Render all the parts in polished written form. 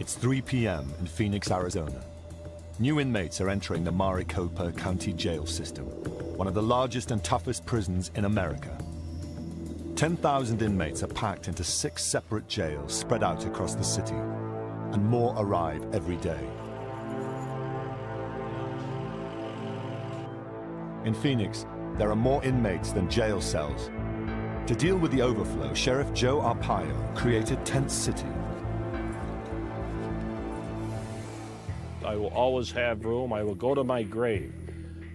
It's 3 p.m. in Phoenix, Arizona. New inmates are entering the Maricopa County Jail System, one of the largest and toughest prisons in America. 10,000 inmates are packed into 6 separate jails spread out across the city, and more arrive every day. In Phoenix, there are more inmates than jail cells. To deal with the overflow, Sheriff Joe Arpaio created Tent City. I will always have room. I will go to my grave.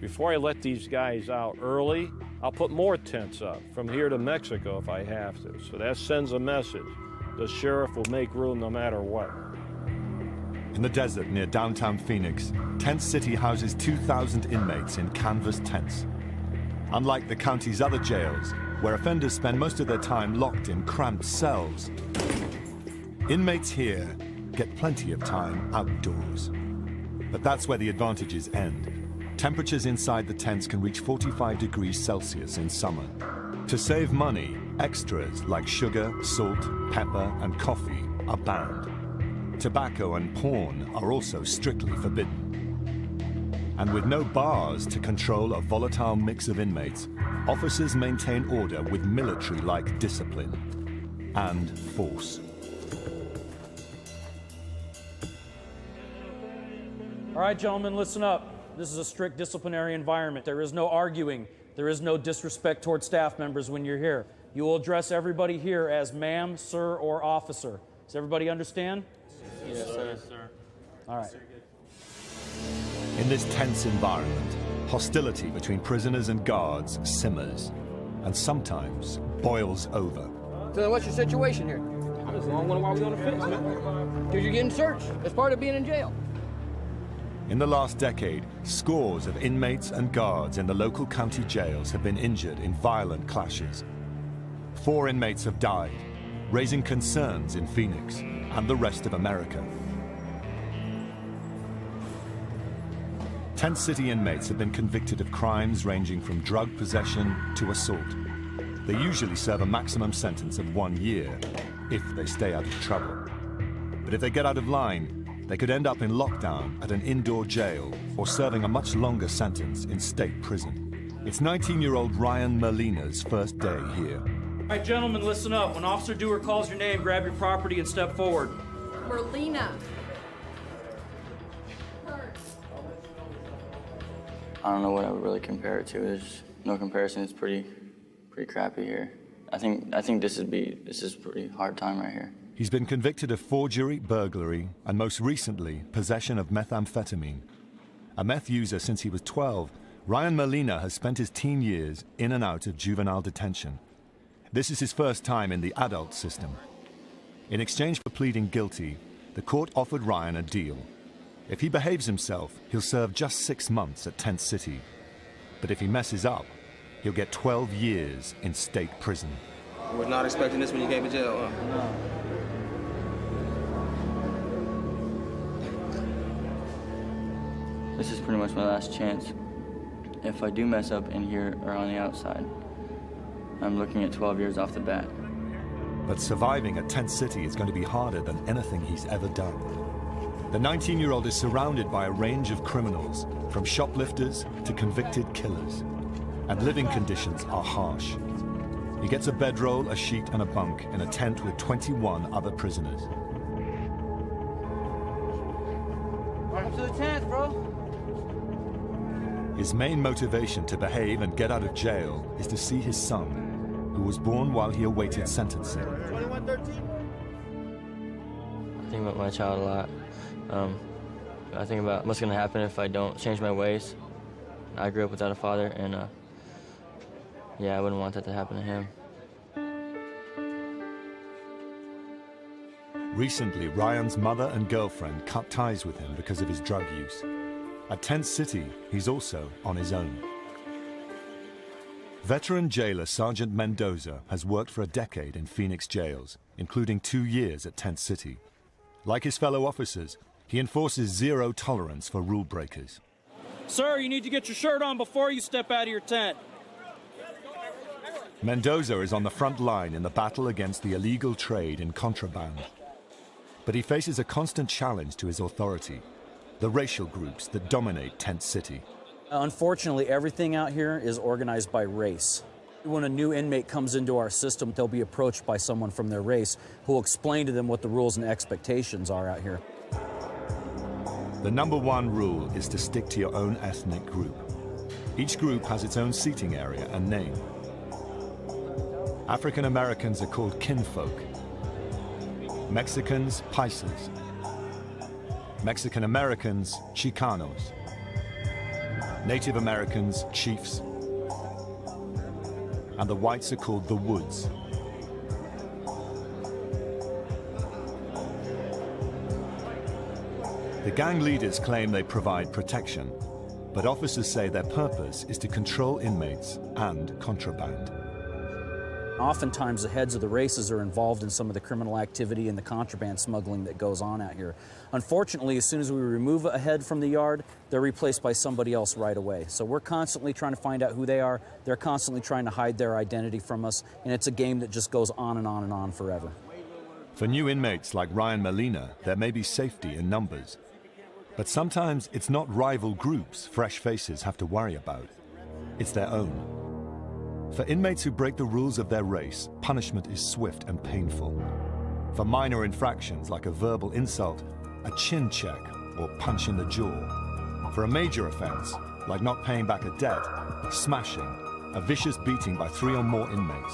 Before I let these guys out early, I'll put more tents up from here to Mexico if I have to. So that sends a message. The sheriff will make room no matter what. In the desert near downtown Phoenix, Tent City houses 2,000 inmates in canvas tents. Unlike the county's other jails, where offenders spend most of their time locked in cramped cells, inmates here get plenty of time outdoors. But that's where the advantages end. Temperatures inside the tents can reach 45 degrees Celsius in summer. To save money, extras like sugar, salt, pepper, and coffee are banned. Tobacco and porn are also strictly forbidden. And with no bars to control a volatile mix of inmates, officers maintain order with military-like discipline and force. All right, gentlemen, listen up. This is a strict disciplinary environment. There is no arguing. There is no disrespect toward staff members when you're here. You will address everybody here as ma'am, sir, or officer. Does everybody understand? Yes, sir. Yes, sir. All right. In this tense environment, hostility between prisoners and guards simmers and sometimes boils over. So then what's your situation here? I just long wondering why we on the fence, man. Because you're getting searched. It's part of being in jail. In the last decade, scores of inmates and guards in the local county jails have been injured in violent clashes. 4 inmates have died, raising concerns in Phoenix and the rest of America. Tent City inmates have been convicted of crimes ranging from drug possession to assault. They usually serve a maximum sentence of 1 year, if they stay out of trouble. But if they get out of line, they could end up in lockdown at an indoor jail or serving a much longer sentence in state prison. It's 19-year-old Ryan Merlina's first day here. All right, gentlemen, listen up. When Officer Dewar calls your name, grab your property and step forward. Merlina. I don't know what I would really compare it to. There's no comparison. It's pretty crappy here. I think this is a pretty hard time right here. He's been convicted of forgery, burglary, and most recently, possession of methamphetamine. A meth user since he was 12, Ryan Merlina has spent his teen years in and out of juvenile detention. This is his first time in the adult system. In exchange for pleading guilty, the court offered Ryan a deal. If he behaves himself, he'll serve just 6 months at Tent City. But if he messes up, he'll get 12 years in state prison. You was not expecting this when you came to jail, huh? No. This is pretty much my last chance. If I do mess up in here or on the outside, I'm looking at 12 years off the bat. But surviving at Tent City is going to be harder than anything he's ever done. The 19-year-old is surrounded by a range of criminals, from shoplifters to convicted killers. And living conditions are harsh. He gets a bedroll, a sheet, and a bunk in a tent with 21 other prisoners. Welcome to the tent, bro. His main motivation to behave and get out of jail is to see his son, who was born while he awaited sentencing. 2113. I think about my child a lot. I think about what's going to happen if I don't change my ways. I grew up without a father, and yeah, I wouldn't want that to happen to him. Recently, Ryan's mother and girlfriend cut ties with him because of his drug use. At Tent City, he's also on his own. Veteran jailer Sergeant Mendoza has worked for a decade in Phoenix jails, including 2 years at Tent City. Like his fellow officers, he enforces zero tolerance for rule breakers. Sir, you need to get your shirt on before you step out of your tent. Mendoza is on the front line in the battle against the illegal trade in contraband. But he faces a constant challenge to his authority, the racial groups that dominate Tent City. Unfortunately, everything out here is organized by race. When a new inmate comes into our system, they'll be approached by someone from their race who will explain to them what the rules and expectations are out here. The number one rule is to stick to your own ethnic group. Each group has its own seating area and name. African Americans are called kinfolk. Mexicans, paisas. Mexican Americans, Chicanos. Native Americans, chiefs. And the whites are called the Woods. The gang leaders claim they provide protection, but officers say their purpose is to control inmates and contraband. Oftentimes, the heads of the races are involved in some of the criminal activity and the contraband smuggling that goes on out here. Unfortunately, as soon as we remove a head from the yard, they're replaced by somebody else right away. So we're constantly trying to find out who they are. They're constantly trying to hide their identity from us, and it's a game that just goes on and on and on forever. For new inmates like Ryan Molina, there may be safety in numbers. But sometimes it's not rival groups fresh faces have to worry about. It's their own. For inmates who break the rules of their race, punishment is swift and painful. For minor infractions like a verbal insult, a chin check or punch in the jaw. For a major offense, like not paying back a debt, smashing, a vicious beating by 3 or more inmates.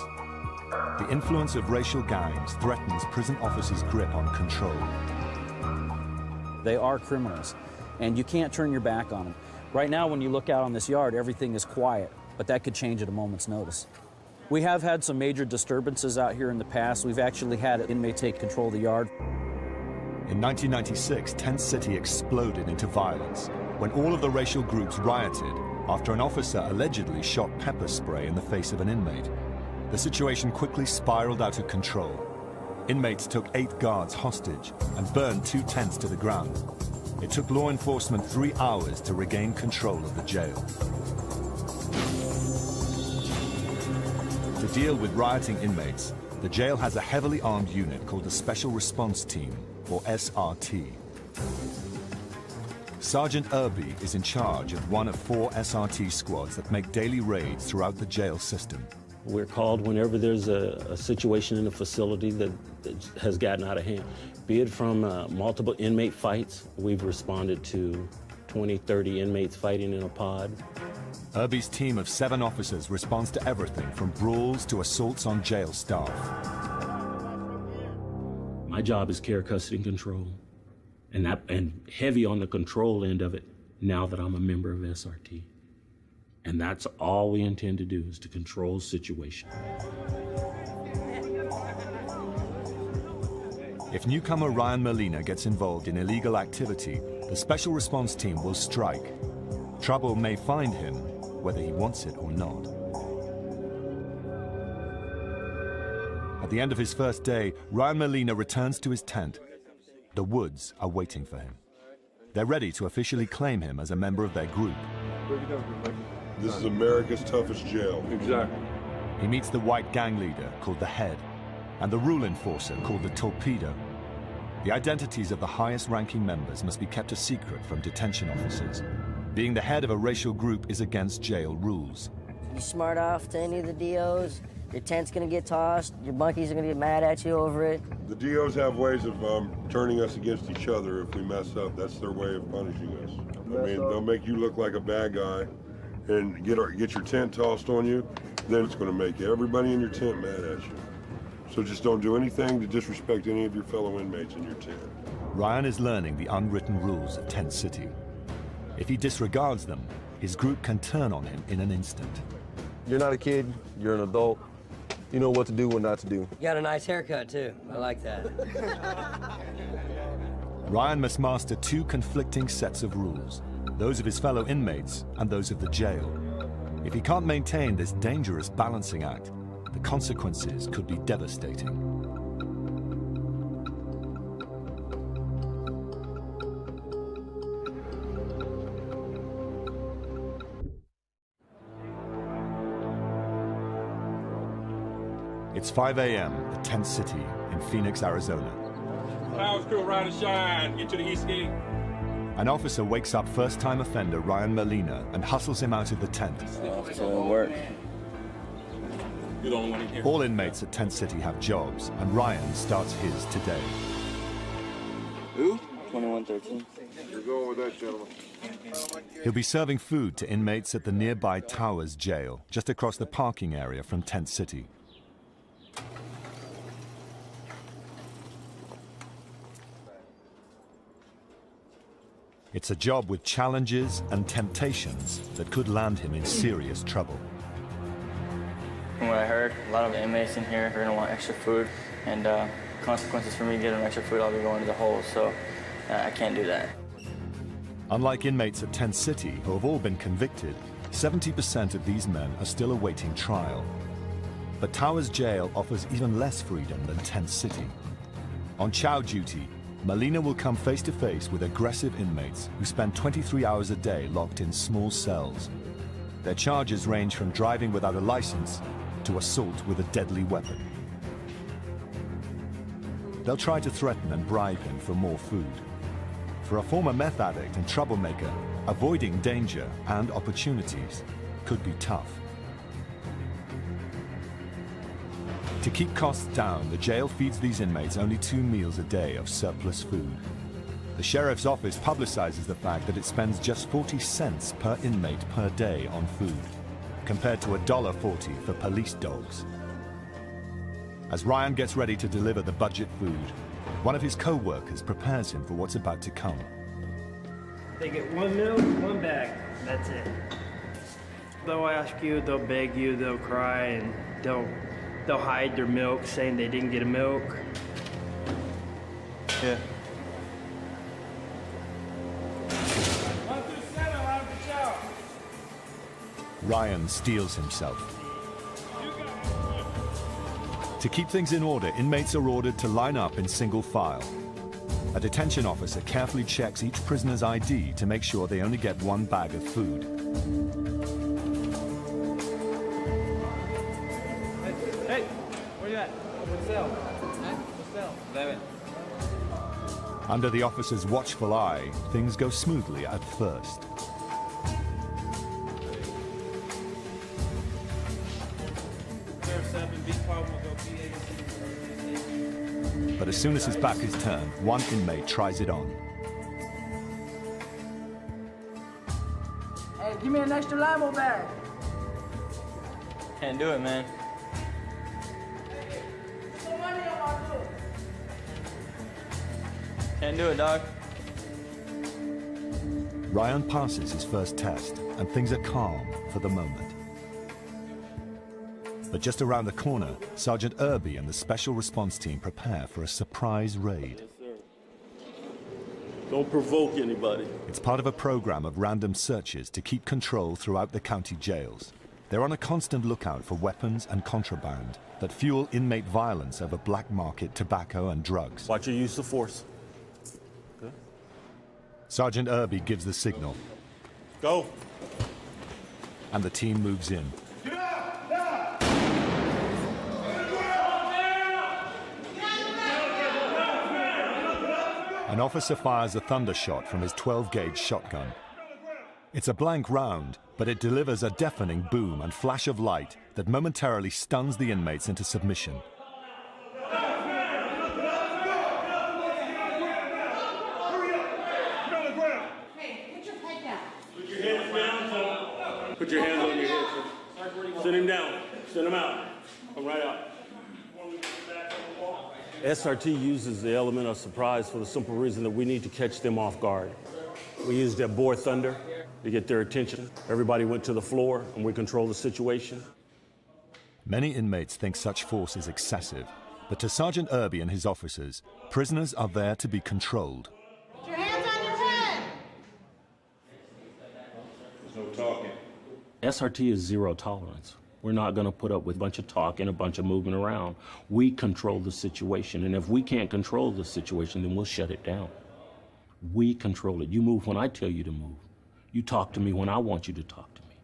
The influence of racial gangs threatens prison officers' grip on control. They are criminals, and you can't turn your back on them. Right now, when you look out on this yard, everything is quiet, but that could change at a moment's notice. We have had some major disturbances out here in the past. We've actually had an inmate take control of the yard. In 1996, Tent City exploded into violence when all of the racial groups rioted after an officer allegedly shot pepper spray in the face of an inmate. The situation quickly spiraled out of control. Inmates took 8 guards hostage and burned 2 tents to the ground. It took law enforcement 3 hours to regain control of the jail. To deal with rioting inmates, the jail has a heavily armed unit called the Special Response Team, or SRT. Sergeant Irby is in charge of one of 4 SRT squads that make daily raids throughout the jail system. We're called whenever there's a situation in a facility that has gotten out of hand. Be it from multiple inmate fights, we've responded to 20, 30 inmates fighting in a pod. Irby's team of 7 officers responds to everything from brawls to assaults on jail staff. My job is care, custody, and control, and heavy on the control end of it now that I'm a member of SRT. And that's all we intend to do, is to control the situation. If newcomer Ryan Molina gets involved in illegal activity, the Special Response Team will strike. Trouble may find him, whether he wants it or not. At the end of his first day, Ryan Molina returns to his tent. The Woods are waiting for him. They're ready to officially claim him as a member of their group. This is America's toughest jail. Exactly. He meets the white gang leader, called the Head, and the rule enforcer, called the Torpedo. The identities of the highest-ranking members must be kept a secret from detention officers. Being the head of a racial group is against jail rules. You smart off to any of the DOs, your tent's gonna get tossed, your bunkies are gonna get mad at you over it. The DOs have ways of turning us against each other if we mess up. That's their way of punishing us. I mean, they'll make you look like a bad guy and get your tent tossed on you, then it's going to make everybody in your tent mad at you. So just don't do anything to disrespect any of your fellow inmates in your tent. Ryan is learning the unwritten rules of Tent City. If he disregards them, his group can turn on him in an instant. You're not a kid, you're an adult. You know what to do, what not to do. You got a nice haircut, too. I like that. Ryan must master 2 conflicting sets of rules, those of his fellow inmates and those of the jail. If he can't maintain this dangerous balancing act, the consequences could be devastating. It's 5 a.m. at Tent City in Phoenix, Arizona. Clouds crew, ride and shine. Get to the east gate. An officer wakes up first-time offender Ryan Molina and hustles him out of the tent. To work. You're the only one in here. All inmates at Tent City have jobs, and Ryan starts his today. Who? 2113. You're going with that, gentlemen. He'll be serving food to inmates at the nearby Towers Jail, just across the parking area from Tent City. It's a job with challenges and temptations that could land him in serious trouble. From what I heard, a lot of the inmates in here are going to want extra food, and consequences for me getting extra food, I'll be going to the hole, so I can't do that. Unlike inmates at Tent City, who have all been convicted, 70% of these men are still awaiting trial. But Towers Jail offers even less freedom than Tent City. On chow duty, Molina will come face to face with aggressive inmates who spend 23 hours a day locked in small cells. Their charges range from driving without a license to assault with a deadly weapon. They'll try to threaten and bribe him for more food. For a former meth addict and troublemaker, avoiding danger and opportunities could be tough. To keep costs down, the jail feeds these inmates only 2 meals a day of surplus food. The sheriff's office publicizes the fact that it spends just 40 cents per inmate per day on food, compared to $1.40 for police dogs. As Ryan gets ready to deliver the budget food, one of his co-workers prepares him for what's about to come. They get 1 milk, 1 bag, that's it. They'll ask you, they'll beg you, they'll cry, and they'll hide their milk, saying they didn't get a milk. Yeah. Ryan steels himself. To keep things in order, inmates are ordered to line up in single file. A detention officer carefully checks each prisoner's ID to make sure they only get 1 bag of food. Hey, where you at? What's cell? What's cell? 11. Under the officer's watchful eye, things go smoothly at first. But as soon as his back is turned, one inmate tries it on. Hey, give me an extra limo bag. Can't do it, man. Can't do it, dog. Ryan passes his first test, and things are calm for the moment. But just around the corner, Sergeant Irby and the Special Response Team prepare for a surprise raid. Don't provoke anybody. It's part of a program of random searches to keep control throughout the county jails. They're on a constant lookout for weapons and contraband that fuel inmate violence over black market tobacco and drugs. Watch your use of force. Okay. Sergeant Irby gives the signal. Go. And the team moves in. An officer fires a thunder shot from his 12-gauge shotgun. It's a blank round, but it delivers a deafening boom and flash of light that momentarily stuns the inmates into submission. Put your hands on your head. Send him down. Send him out. Come right out. SRT uses the element of surprise for the simple reason that we need to catch them off guard. We used that bore thunder to get their attention. Everybody went to the floor and we controlled the situation. Many inmates think such force is excessive, but to Sergeant Irby and his officers, prisoners are there to be controlled. Put your hands on your head! There's no talking. SRT is zero tolerance. We're not going to put up with a bunch of talk and a bunch of moving around. We control the situation, and if we can't control the situation, then we'll shut it down. We control it. You move when I tell you to move. You talk to me when I want you to talk to me.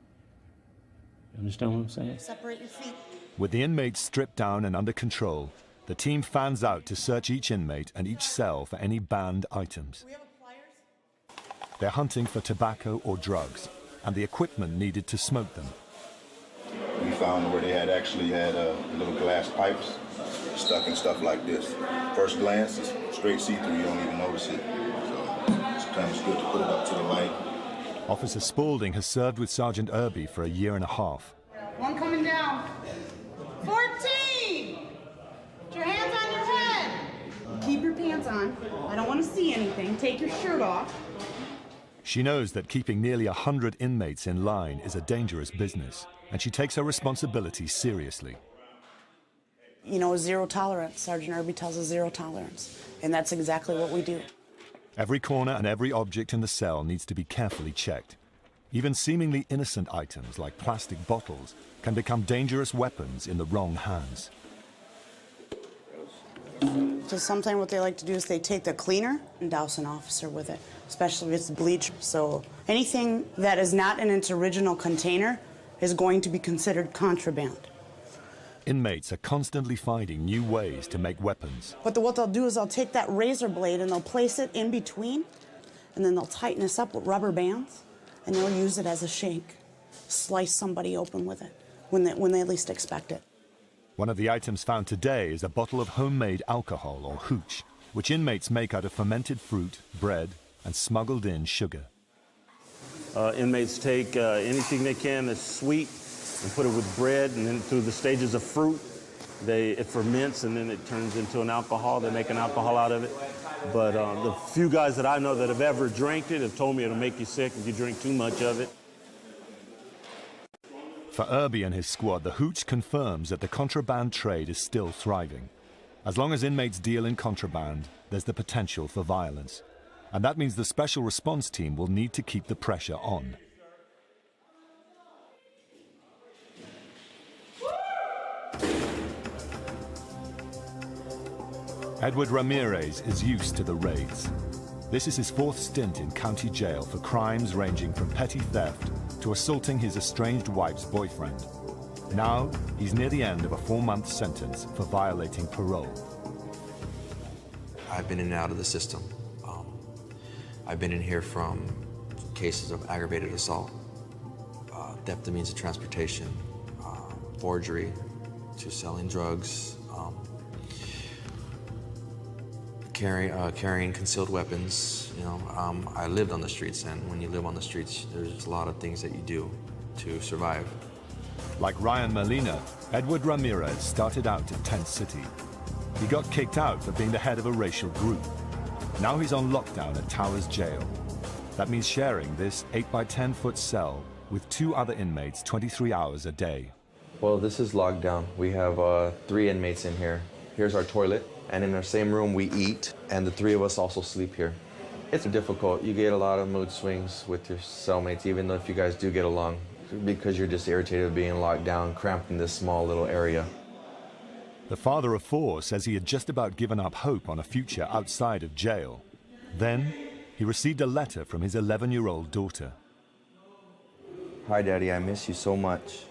You understand what I'm saying? Separate your feet. With the inmates stripped down and under control, The team fans out to search each inmate and each cell for any banned items. They're hunting for tobacco or drugs and the equipment needed to smoke them. We found where they actually had little glass pipes stuck in stuff like this. First glance, it's straight see-through, you don't even notice it. So sometimes it's good to put it up to the light. Officer Spaulding has served with Sergeant Irby for a year and a half. One coming down. 14! Put your hands on your head. Keep your pants on. I don't want to see anything. Take your shirt off. She knows that keeping nearly 100 inmates in line is a dangerous business, and she takes her responsibility seriously. You know, zero tolerance. Sergeant Irby tells us zero tolerance, and that's exactly what we do. Every corner and every object in the cell needs to be carefully checked. Even seemingly innocent items like plastic bottles can become dangerous weapons in the wrong hands. So sometimes what they like to do is they take the cleaner and douse an officer with it, especially if it's bleach. So anything that is not in its original container is going to be considered contraband. Inmates are constantly finding new ways to make weapons. But what they'll do is they'll take that razor blade and they'll place it in between, and then they'll tighten this up with rubber bands, and they'll use it as a shank. Slice somebody open with it when they least expect it. One of the items found today is a bottle of homemade alcohol, or hooch, which inmates make out of fermented fruit, bread, and smuggled in sugar. Inmates take anything they can that's sweet and put it with bread, and then through the stages of fruit, it ferments, and then it turns into an alcohol. They make an alcohol out of it. But the few guys that I know that have ever drank it have told me it'll make you sick if you drink too much of it. For Irby and his squad, the hooch confirms that the contraband trade is still thriving. As long as inmates deal in contraband, there's the potential for violence. And that means the special response team will need to keep the pressure on. Edward Ramirez is used to the raids. This is his fourth stint in county jail for crimes ranging from petty theft to assaulting his estranged wife's boyfriend. Now, he's near the end of a 4-month sentence for violating parole. I've been in and out of the system. I've been in here from cases of aggravated assault, theft of means of transportation, forgery, to selling drugs, carrying concealed weapons. You know, I lived on the streets, and when you live on the streets, there's a lot of things that you do to survive. Like Ryan Molina, Edward Ramirez started out at Tent City. He got kicked out for being the head of a racial group. Now he's on lockdown at Towers Jail. That means sharing this 8-by-10-foot cell with 2 other inmates 23 hours a day. Well, this is lockdown. We have 3 inmates in here. Here's our toilet, and in our same room we eat, and the 3 of us also sleep here. It's difficult. You get a lot of mood swings with your cellmates, even though if you guys do get along, because you're just irritated with being locked down, cramped in this small little area. The father of 4 says he had just about given up hope on a future outside of jail. Then, he received a letter from his 11-year-old daughter. Hi, Daddy, I miss you so much.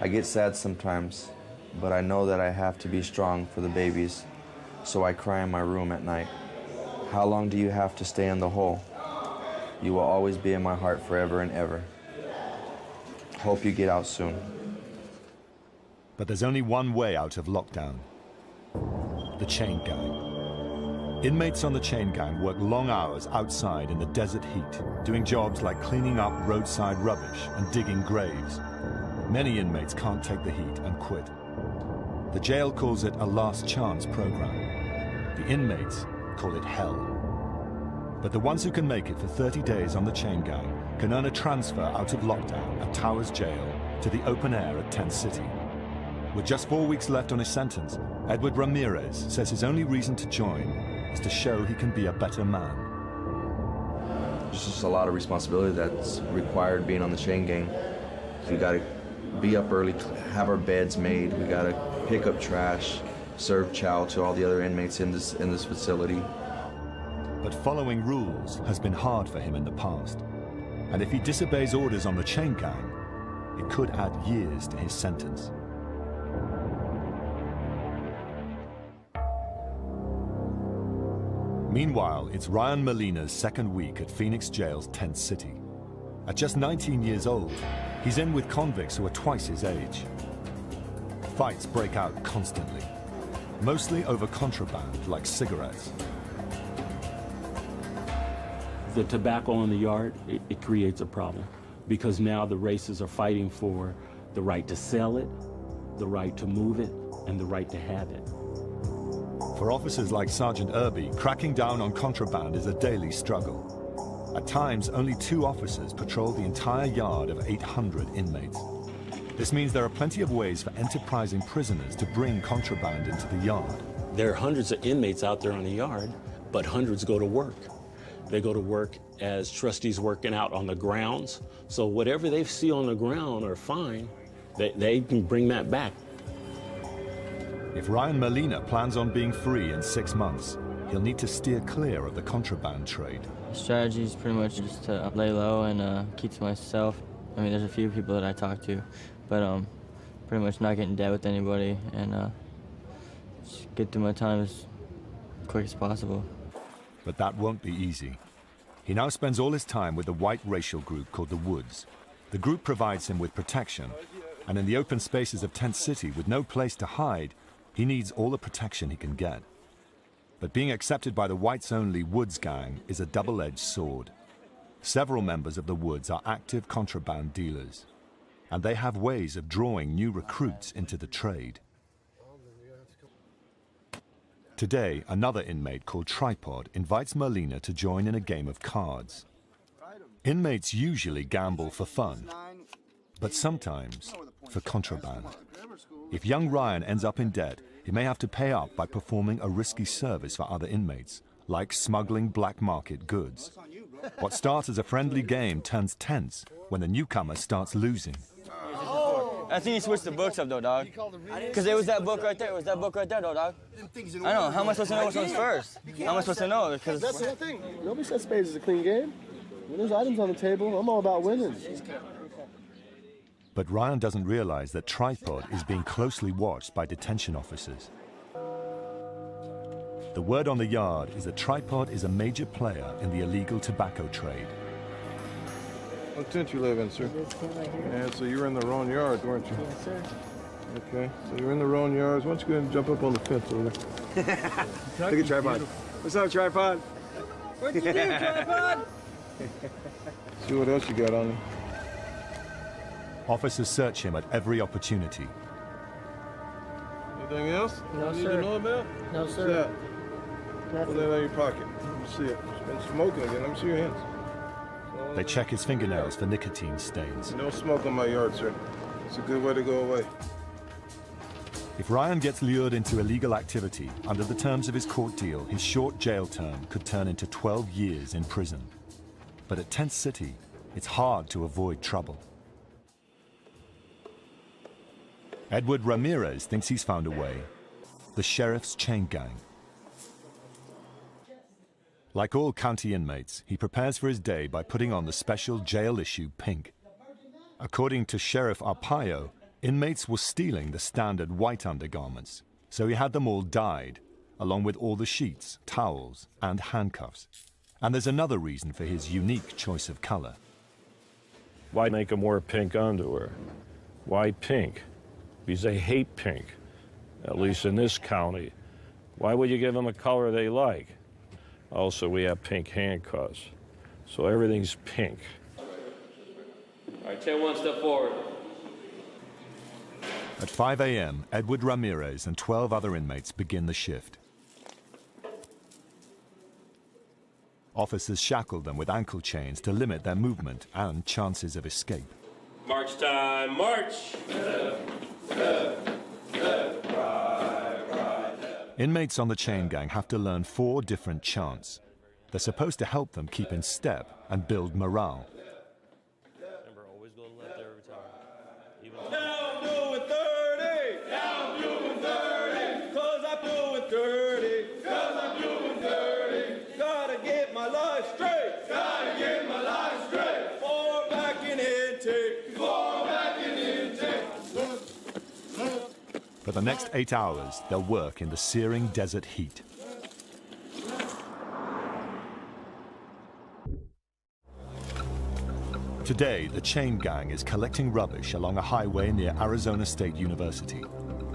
I get sad sometimes, but I know that I have to be strong for the babies, so I cry in my room at night. How long do you have to stay in the hole? You will always be in my heart forever and ever. Hope you get out soon. But there's only one way out of lockdown: the chain gang. Inmates on the chain gang work long hours outside in the desert heat, doing jobs like cleaning up roadside rubbish and digging graves. Many inmates can't take the heat and quit. The jail calls it a last chance program. The inmates call it hell. But the ones who can make it for 30 days on the chain gang can earn a transfer out of lockdown at Towers Jail to the open air at Tent City. With just 4 weeks left on his sentence, Edward Ramirez says his only reason to join is to show he can be a better man. There's just a lot of responsibility that's required being on the chain gang. We gotta be up early, have our beds made, we gotta pick up trash, serve chow to all the other inmates in this facility. But following rules has been hard for him in the past. And if he disobeys orders on the chain gang, it could add years to his sentence. Meanwhile, it's Ryan Molina's second week at Phoenix Jail's Tent City. At just 19 years old, he's in with convicts who are twice his age. Fights break out constantly, mostly over contraband like cigarettes. The tobacco in the yard, it creates a problem because now the races are fighting for the right to sell it, the right to move it, and the right to have it. For officers like Sergeant Irby, cracking down on contraband is a daily struggle. At times, only 2 officers patrol the entire yard of 800 inmates. This means there are plenty of ways for enterprising prisoners to bring contraband into the yard. There are hundreds of inmates out there on the yard, but hundreds go to work. They go to work as trustees working out on the grounds. So whatever they see on the ground or find, they can bring that back. If Ryan Molina plans on being free in 6 months, he'll need to steer clear of the contraband trade. The strategy is pretty much just to lay low and keep to myself. I mean, there's a few people that I talk to, but pretty much not get in debt with anybody and just get through my time as quick as possible. But that won't be easy. He now spends all his time with a white racial group called the Woods. The group provides him with protection, and in the open spaces of Tent City with no place to hide, he needs all the protection he can get. But being accepted by the whites-only Woods gang is a double-edged sword. Several members of the Woods are active contraband dealers, and they have ways of drawing new recruits into the trade. Today, another inmate called Tripod invites Molina to join in a game of cards. Inmates usually gamble for fun, but sometimes for contraband. If young Ryan ends up in debt, he may have to pay up by performing a risky service for other inmates, like smuggling black market goods. What starts as a friendly game turns tense when the newcomer starts losing. I think he switched the books up though, dog. Because it was that book right there. It was that book right there, though, dog. I know. How am I supposed to know which one's first? How am I supposed to know? Because that's the thing. Nobody says spades is a clean game. When there's items on the table, I'm all about winning. But Ryan doesn't realize that Tripod is being closely watched by detention officers. The word on the yard is that Tripod is a major player in the illegal tobacco trade. What tent you live in, sir? Yeah, so you were in the wrong yard, weren't you? Yes, sir. Okay, so you're in the wrong yards. Why don't you go ahead and jump up on the fence over there? Look at Tripod. What's up, Tripod? What'd you do, Tripod? See what else you got on you. Officers search him at every opportunity. Anything else? No, you need sir. to know about? No, What's sir. that? Nothing. Put that in your pocket. Let me see it. It's been smoking again. Let me see your hands. They check his fingernails for nicotine stains. No smoke on my yard, sir. It's a good way to go away. If Ryan gets lured into illegal activity, under the terms of his court deal, his short jail term could turn into 12 years in prison. But at Tent City, it's hard to avoid trouble. Edward Ramirez thinks he's found a way. The sheriff's chain gang. Like all county inmates, he prepares for his day by putting on the special jail-issue pink. According to Sheriff Arpaio, inmates were stealing the standard white undergarments, so he had them all dyed, along with all the sheets, towels, and handcuffs. And there's another reason for his unique choice of color. Why make them wear pink underwear? Why pink? Because they hate pink, at least in this county. Why would you give them a color they like? Also, we have pink handcuffs, so everything's pink. All right, take one step forward. At 5 a.m., Edward Ramirez and 12 other inmates begin the shift. Officers shackle them with ankle chains to limit their movement and chances of escape. March time, march! Inmates on the chain gang have to learn 4 different chants. They're supposed to help them keep in step and build morale. Remember, always go to the left every time. Now I'm doing 30. Now I'm doing 30. Cause I'm doing 30. Cause I'm doing 30. Gotta get my life straight. Gotta get my life straight. Forward back in intake. Forward back in intake. For the next 8 hours, they'll work in the searing desert heat. Today, the chain gang is collecting rubbish along a highway near Arizona State University.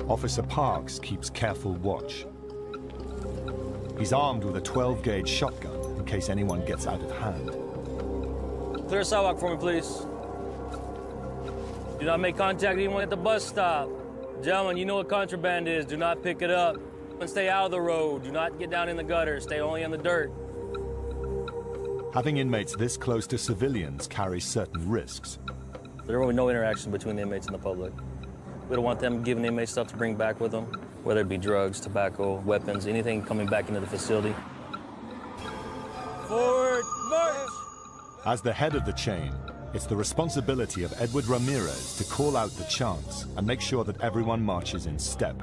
Officer Parks keeps careful watch. He's armed with a 12-gauge shotgun in case anyone gets out of hand. Clear sidewalk for me, please. Do not make contact with anyone at the bus stop. Gentlemen, you know what contraband is. Do not pick it up. And stay out of the road. Do not get down in the gutter. Stay only in the dirt. Having inmates this close to civilians carries certain risks. There will be no interaction between the inmates and the public. We don't want them giving the inmates stuff to bring back with them, whether it be drugs, tobacco, weapons, anything coming back into the facility. Forward march! As the head of the chain, it's the responsibility of Edward Ramirez to call out the chants and make sure that everyone marches in step.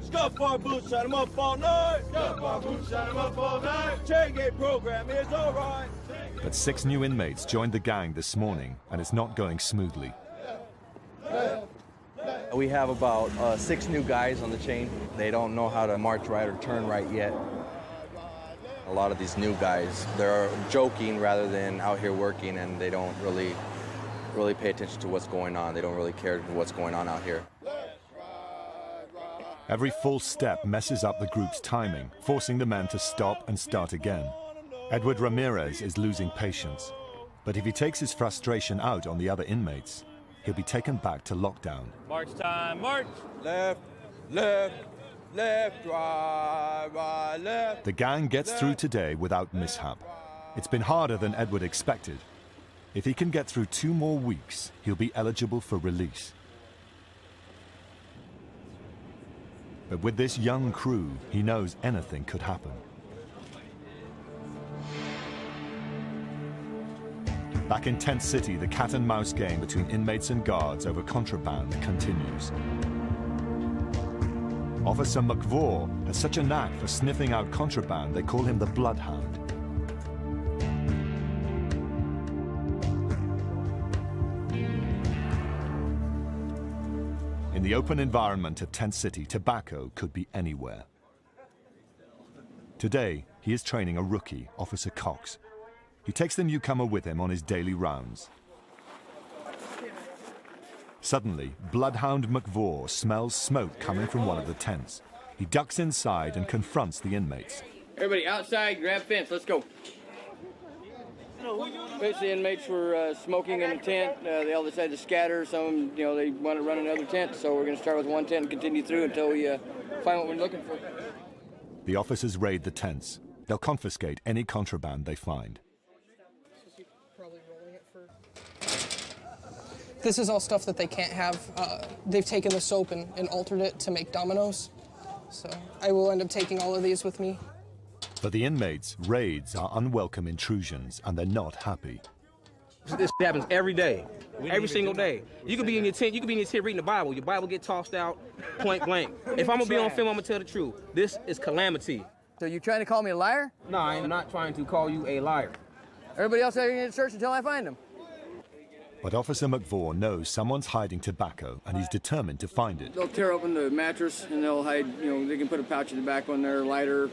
Scuff our boots, shut 'em up all night. Scuff our boots, shut 'em up all night. Chain gang program is all right. But 6 new inmates joined the gang this morning, and it's not going smoothly. We have about 6 new guys on the chain. They don't know how to march right or turn right yet. A lot of these new guys, they're joking rather than out here working, and they don't really pay attention to what's going on. They don't really care what's going on out here. Every false step messes up the group's timing, forcing the men to stop and start again. Edward Ramirez is losing patience, but if he takes his frustration out on the other inmates, he'll be taken back to lockdown. March time, march! Left, left, left, right, right, left. The gang gets through today without mishap. It's been harder than Edward expected. If he can get through 2 more weeks, he'll be eligible for release. But with this young crew, he knows anything could happen. Back in Tent City, the cat-and-mouse game between inmates and guards over contraband continues. Officer McVaugh has such a knack for sniffing out contraband, they call him the Bloodhound. In the open environment of Tent City, tobacco could be anywhere. Today, he is training a rookie, Officer Cox. He takes the newcomer with him on his daily rounds. Suddenly, Bloodhound McVaugh smells smoke coming from one of the tents. He ducks inside and confronts the inmates. Everybody outside, grab fence, let's go. Basically, inmates were smoking in a tent. They all decided to scatter. Some of them, they want to run another tent, so we're going to start with one tent and continue through until we find what we're looking for. The officers raid the tents. They'll confiscate any contraband they find. This is all stuff that they can't have. They've taken the soap and altered it to make dominoes. So I will end up taking all of these with me. For the inmates, raids are unwelcome intrusions, and they're not happy. This happens every day, every single day. You could be in your tent, reading the Bible. Your Bible get tossed out, point blank. If I'm gonna be on film, I'm gonna tell the truth. This is calamity. So you trying to call me a liar? No, I am not trying to call you a liar. Everybody else out here in the church until I find them. But Officer McVaugh knows someone's hiding tobacco, and he's determined to find it. They'll tear open the mattress and they'll hide, they can put a pouch of tobacco in there, lighter.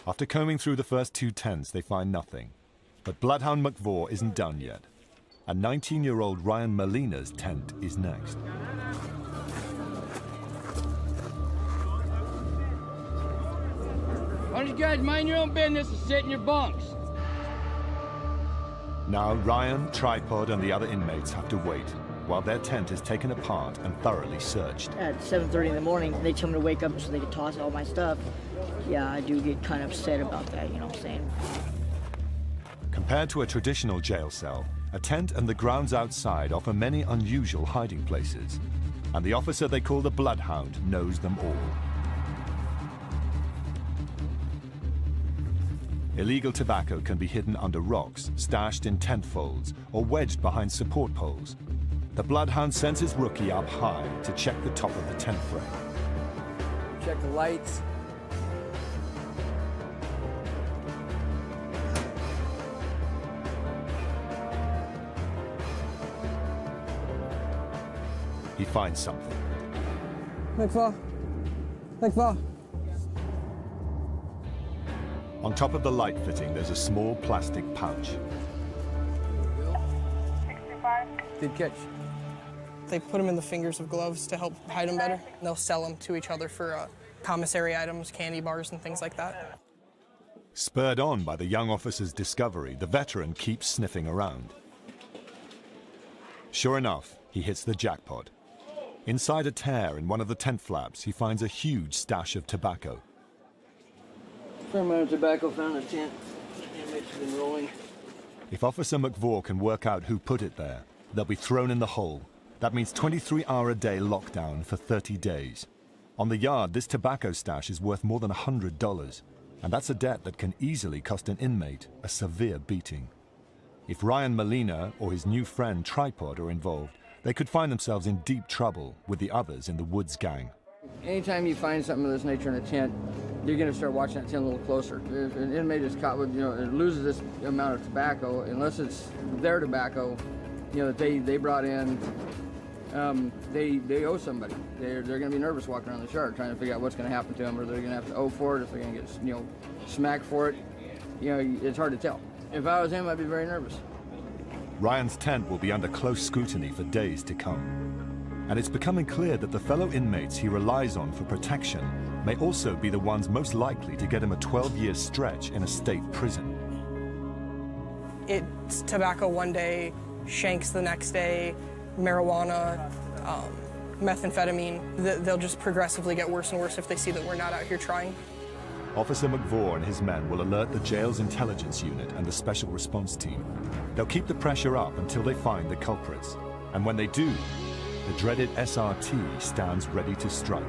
After combing through the first 2 tents, they find nothing. But Bloodhound McVaugh isn't done yet. A 19-year-old Ryan Molina's tent is next. Why don't you guys mind your own business and sit in your bunks? Now Ryan, Tripod, and the other inmates have to wait, while their tent is taken apart and thoroughly searched. At 7:30 in the morning, they tell me to wake up so they can toss all my stuff. Yeah, I do get kind of upset about that, you know what I'm saying? Compared to a traditional jail cell, a tent and the grounds outside offer many unusual hiding places, and the officer they call the Bloodhound knows them all. Illegal tobacco can be hidden under rocks, stashed in tent folds, or wedged behind support poles. The Bloodhound sends his rookie up high to check the top of the tent frame. Check the lights. He finds something. McVaugh. On top of the light fitting, there's a small plastic pouch. Good catch. They put them in the fingers of gloves to help hide them better. And they'll sell them to each other for commissary items, candy bars, and things like that. Spurred on by the young officer's discovery, the veteran keeps sniffing around. Sure enough, he hits the jackpot. Inside a tear in one of the tent flaps, he finds a huge stash of tobacco. Fair amount of tobacco found in the tent. Inmates have been rolling. If Officer McVaugh can work out who put it there, they'll be thrown in the hole. That means 23-hour-a-day lockdown for 30 days. On the yard, this tobacco stash is worth more than $100, and that's a debt that can easily cost an inmate a severe beating. If Ryan Molina or his new friend Tripod are involved, they could find themselves in deep trouble with the others in the Woods gang. Anytime you find something of this nature in a tent, you're going to start watching that tent a little closer. If an inmate is caught with, it loses this amount of tobacco, unless it's their tobacco, that they brought in, they owe somebody. They're going to be nervous walking around the yard trying to figure out what's going to happen to them, or they're going to have to owe for it, if they're going to get, smacked for it. It's hard to tell. If I was him, I'd be very nervous. Ryan's tent will be under close scrutiny for days to come. And it's becoming clear that the fellow inmates he relies on for protection may also be the ones most likely to get him a 12-year stretch in a state prison. It's tobacco one day, shanks the next day, marijuana, methamphetamine. They'll just progressively get worse and worse if they see that we're not out here trying. Officer McVaugh and his men will alert the jail's intelligence unit and the special response team. They'll keep the pressure up until they find the culprits. And when they do, the dreaded SRT stands ready to strike.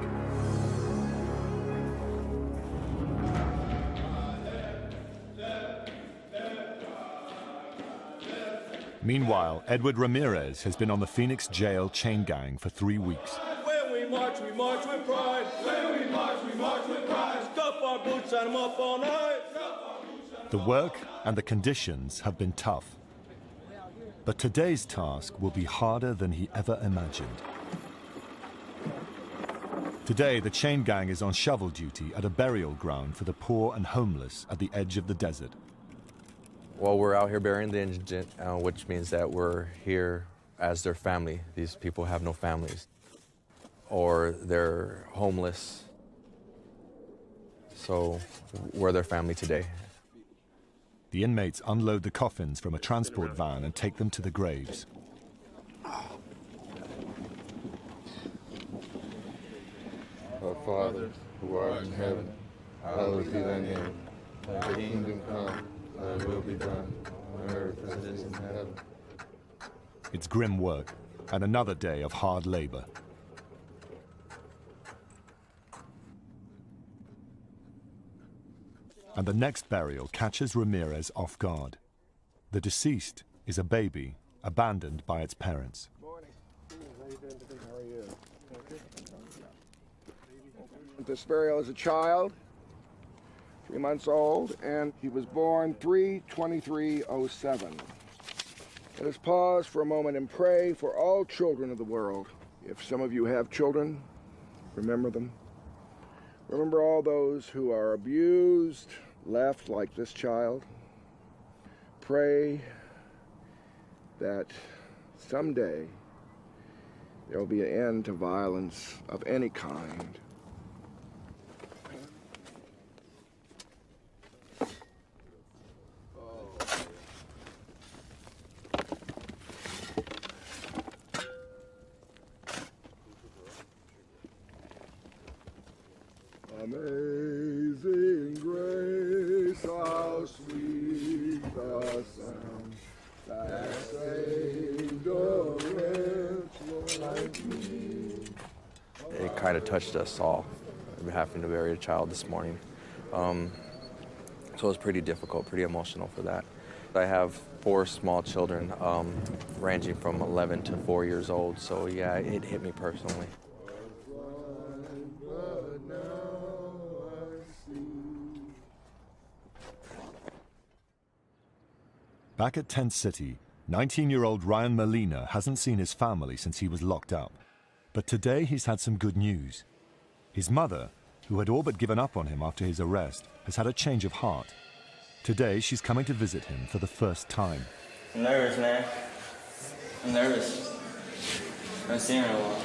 Meanwhile, Edward Ramirez has been on the Phoenix jail chain gang for 3 weeks. When we march with pride. When we march with pride. Stuff our boots and them up all night. The work and the conditions have been tough. But today's task will be harder than he ever imagined. Today, the chain gang is on shovel duty at a burial ground for the poor and homeless at the edge of the desert. Well, we're out here burying the indigent, which means that we're here as their family. These people have no families, or they're homeless. So we're their family today. The inmates unload the coffins from a transport van and take them to the graves. Our Father, who art in heaven, hallowed be thy name. Thy kingdom come, thy will be done, on earth as it is in heaven. It's grim work, and another day of hard labor. And the next burial catches Ramirez off guard. The deceased is a baby abandoned by its parents. This burial is a child, 3 months old, and he was born 3/23/07. Let us pause for a moment and pray for all children of the world. If some of you have children, remember them. Remember all those who are abused, left like this child. Pray that someday there will be an end to violence of any kind. Amazing grace, how sweet the sound that saved a wretch like me. It kind of touched us all, having to bury a child this morning. So it was pretty difficult, pretty emotional for that. I have 4 small children, ranging from 11 to 4 years old, so yeah, it hit me personally. Back at Tent City, 19-year-old Ryan Molina hasn't seen his family since he was locked up. But today he's had some good news. His mother, who had all but given up on him after his arrest, has had a change of heart. Today she's coming to visit him for the first time. I'm nervous, man. I'm nervous. I haven't seen her in a while.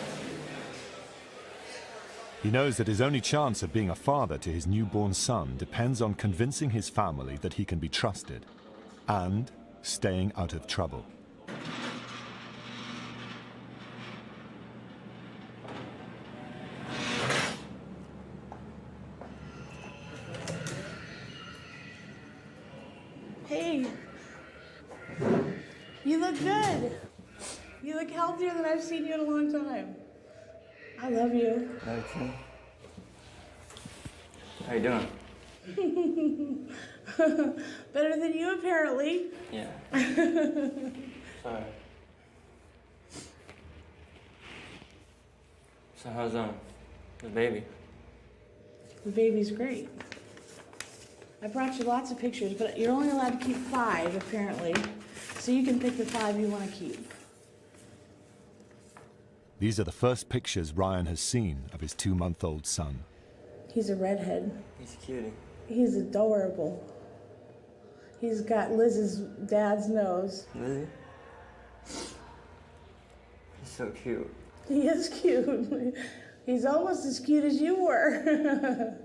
He knows that his only chance of being a father to his newborn son depends on convincing his family that he can be trusted and staying out of trouble. Hey, you look good. You look healthier than I've seen you in a long time. I love you. Love you too. How you doing? Better than you, apparently. Yeah. Sorry. So how's the baby? The baby's great. I brought you lots of pictures, but you're only allowed to keep 5, apparently. So you can pick the 5 you want to keep. These are the first pictures Ryan has seen of his 2-month-old son. He's a redhead. He's a cutie. He's adorable. He's got Liz's dad's nose. Lizzie? He's so cute. He is cute. He's almost as cute as you were.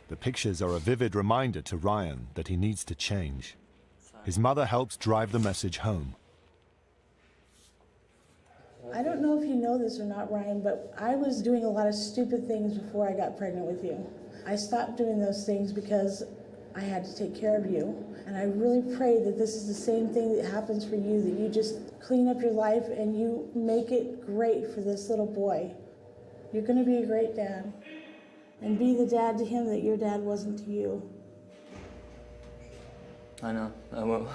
The pictures are a vivid reminder to Ryan that he needs to change. His mother helps drive the message home. I don't know if you know this or not, Ryan, but I was doing a lot of stupid things before I got pregnant with you. I stopped doing those things because I had to take care of you. And I really pray that this is the same thing that happens for you, that you just clean up your life and you make it great for this little boy. You're going to be a great dad. And be the dad to him that your dad wasn't to you. I know, I will.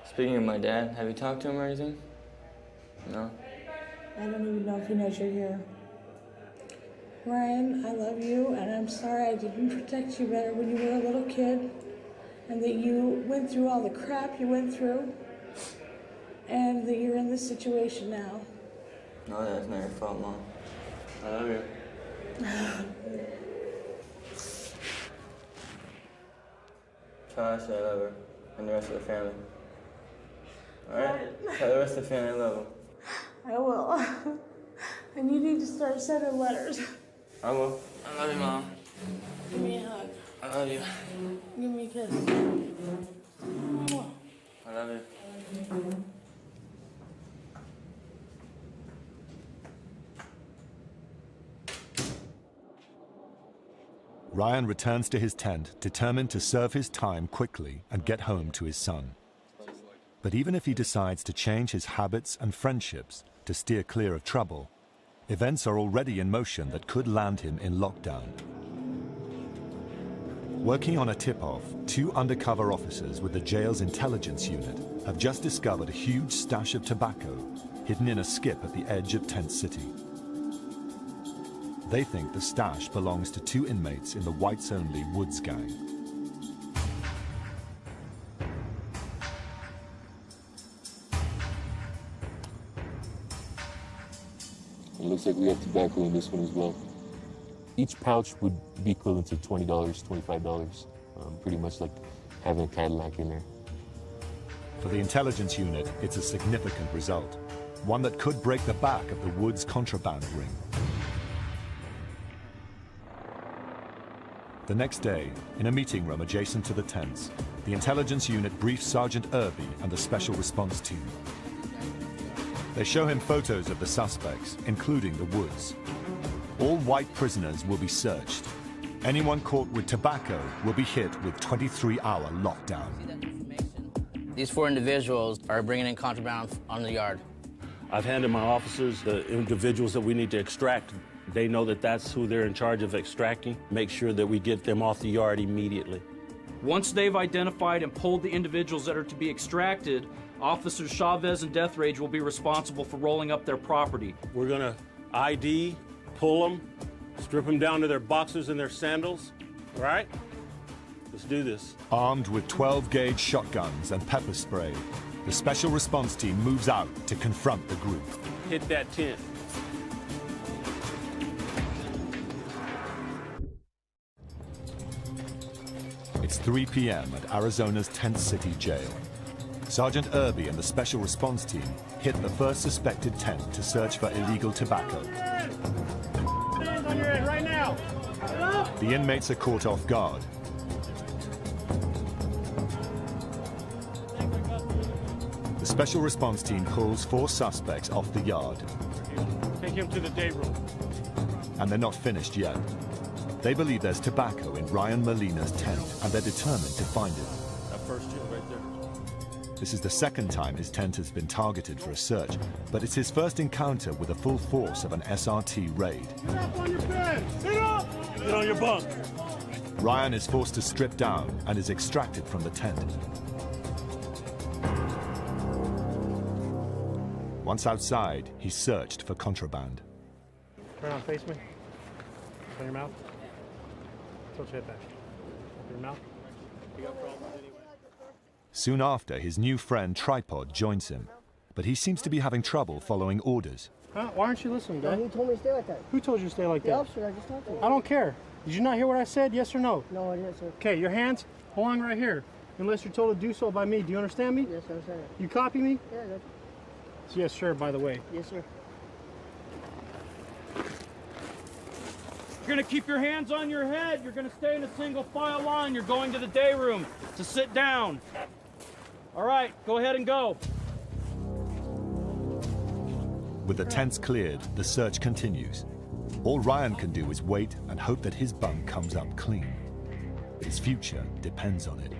Speaking of my dad, have you talked to him or anything? No? I don't even know if he knows you're here. Ryan, I love you, and I'm sorry I didn't protect you better when you were a little kid, and that you went through all the crap you went through, and that you're in this situation now. No, that's not your fault, Mom. I love you. Try to say I love her and the rest of the family. Alright? Tell the rest of the family I love them. I will. And you need to start sending letters. I will. I love you, Mom. Give me a hug. I love you. Give me a kiss. I love you. Ryan returns to his tent, determined to serve his time quickly and get home to his son. But even if he decides to change his habits and friendships to steer clear of trouble, events are already in motion that could land him in lockdown. Working on a tip-off, 2 undercover officers with the jail's intelligence unit have just discovered a huge stash of tobacco hidden in a skip at the edge of Tent City. They think the stash belongs to 2 inmates in the whites-only Woods gang. It looks like we have tobacco in this one as well. Each pouch would be equivalent to $20, $25, pretty much like having a Cadillac in there. For the intelligence unit, it's a significant result, one that could break the back of the Woods contraband ring. The next day, in a meeting room adjacent to the tents, the intelligence unit briefs Sergeant Irby and the special response team. They show him photos of the suspects, including the Woods. All white prisoners will be searched. Anyone caught with tobacco will be hit with 23-hour lockdown. These 4 individuals are bringing in contraband on the yard. I've handed my officers the individuals that we need to extract. They know that that's who they're in charge of extracting. Make sure that we get them off the yard immediately. Once they've identified and pulled the individuals that are to be extracted, Officers Chavez and Deathrage will be responsible for rolling up their property. We're gonna ID, pull them, strip them down to their boxers and their sandals. All right? Let's do this. Armed with 12-gauge shotguns and pepper spray, the special response team moves out to confront the group. Hit that tent. It's 3 p.m. at Arizona's Tent City Jail. Sergeant Irby and the special response team hit the first suspected tent to search for illegal tobacco. Hands on your head right now. The inmates are caught off guard. The special response team pulls 4 suspects off the yard. Take him to the day room. And they're not finished yet. They believe there's tobacco in Ryan Molina's tent, and they're determined to find it. That first two right there. This is the second time his tent has been targeted for a search, but it's his first encounter with the full force of an SRT raid. Get up on your bed! Sit up! Get on your bunk. Ryan is forced to strip down and is extracted from the tent. Once outside, he's searched for contraband. Turn on, face me. Open your mouth. Tilt your head back. Open your mouth. You got problems anyway? Soon after, his new friend Tripod joins him, but he seems to be having trouble following orders. Huh? Why aren't you listening, Dad? Who told me to stay like that? Who told you to stay like The that? officer I just talked to. I don't care. Did you not hear what I said? Yes or no? No, I didn't, sir. Okay, your hands along right here. Unless you're told to do so by me. Do you understand me? Yes, I understand it. You copy me? Yeah, that's... Yes, sir, by the way. Yes, sir. You're gonna keep your hands on your head. You're gonna stay in a single file line. You're going to the day room to sit down. All right, go ahead and go. With the tents cleared, the search continues. All Ryan can do is wait and hope that his bunk comes up clean. His future depends on it.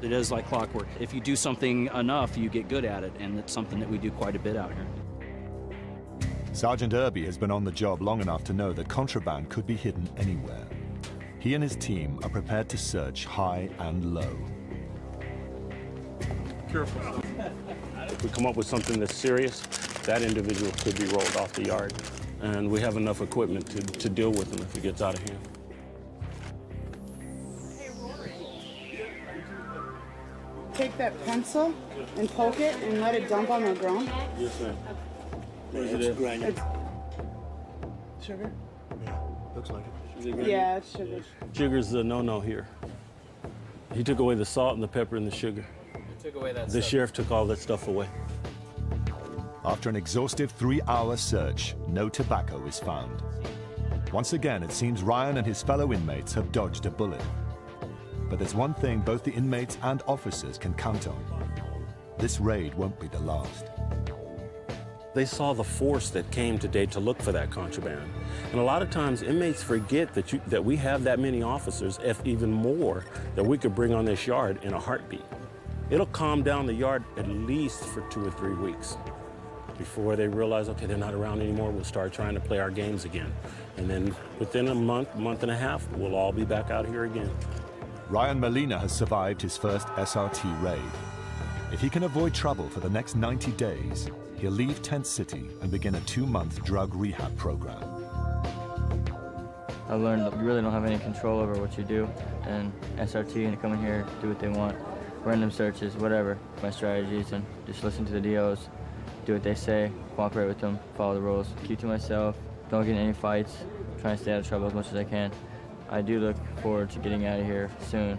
It is like clockwork. If you do something enough, you get good at it, and it's something that we do quite a bit out here. Sergeant Irby has been on the job long enough to know that contraband could be hidden anywhere. He and his team are prepared to search high and low. Careful. If we come up with something that's serious, that individual could be rolled off the yard. And we have enough equipment to deal with him if it gets out of hand. Take that pencil and poke it and let it dump on the ground. Yes, ma'am. It's sugar? Yeah, looks like it. Yeah, it's sugar. Sugar's the no-no here. He took away the salt and the pepper and the sugar. Took away that The stuff. sheriff took all that stuff away. After an exhaustive 3-hour search, no tobacco is found. Once again, it seems Ryan and his fellow inmates have dodged a bullet. But there's one thing both the inmates and officers can count on. This raid won't be the last. They saw the force that came today to look for that contraband. And a lot of times inmates forget that we have that many officers, if even more, that we could bring on this yard in a heartbeat. It'll calm down the yard at least for 2 or 3 weeks before they realize, okay, they're not around anymore. We'll start trying to play our games again. And then within a month and a half, we'll all be back out here again. Ryan Molina has survived his first SRT raid. If he can avoid trouble for the next 90 days, he'll leave Tent City and begin a 2-month drug rehab program. I've learned that you really don't have any control over what you do, and SRT and come in here, do what they want, random searches, whatever. My strategies and just listen to the DOs, do what they say, cooperate with them, follow the rules, keep to myself, don't get in any fights, try and stay out of trouble as much as I can. I do look forward to getting out of here soon.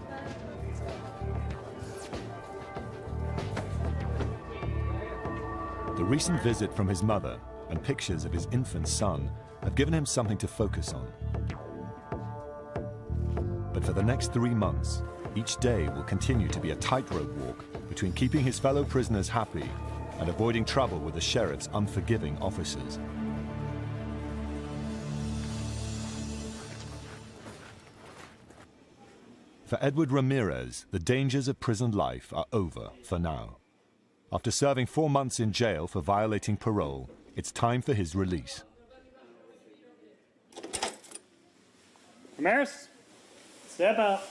The recent visit from his mother and pictures of his infant son have given him something to focus on. But for the next 3 months, each day will continue to be a tightrope walk between keeping his fellow prisoners happy and avoiding trouble with the sheriff's unforgiving officers. For Edward Ramirez, the dangers of prison life are over for now. After serving 4 months in jail for violating parole, it's time for his release. Ramirez, step out.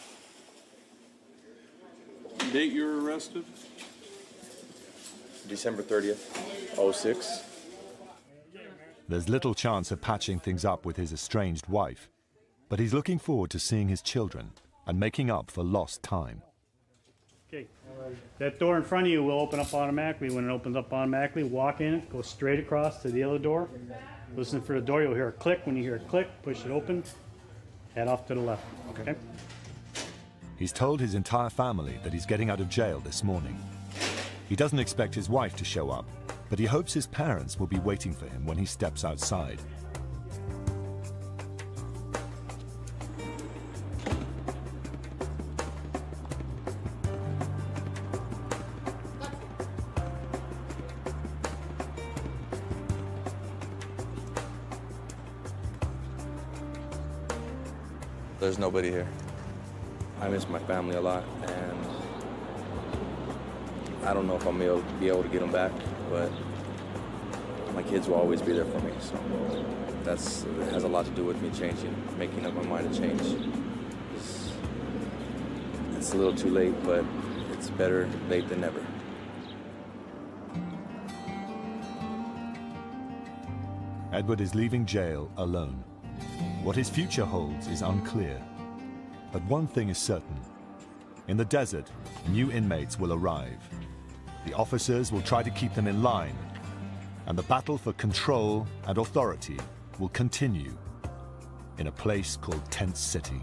Date you were arrested? December 30th, 06. There's little chance of patching things up with his estranged wife, but he's looking forward to seeing his children and making up for lost time. Okay, that door in front of you will open up automatically. When it opens up automatically, walk in it, go straight across to the other door. Listen for the door, you'll hear a click. When you hear a click, push it open. Head off to the left. Okay. He's told his entire family that he's getting out of jail this morning. He doesn't expect his wife to show up, but he hopes his parents will be waiting for him when he steps outside. There's nobody here. I miss my family a lot, and I don't know if I'm be able to get them back, but my kids will always be there for me. So it has a lot to do with me changing, making up my mind to change. It's a little too late, but it's better late than never. Edward is leaving jail alone. What his future holds is unclear. But one thing is certain. In the desert, new inmates will arrive. The officers will try to keep them in line, and the battle for control and authority will continue in a place called Tent City.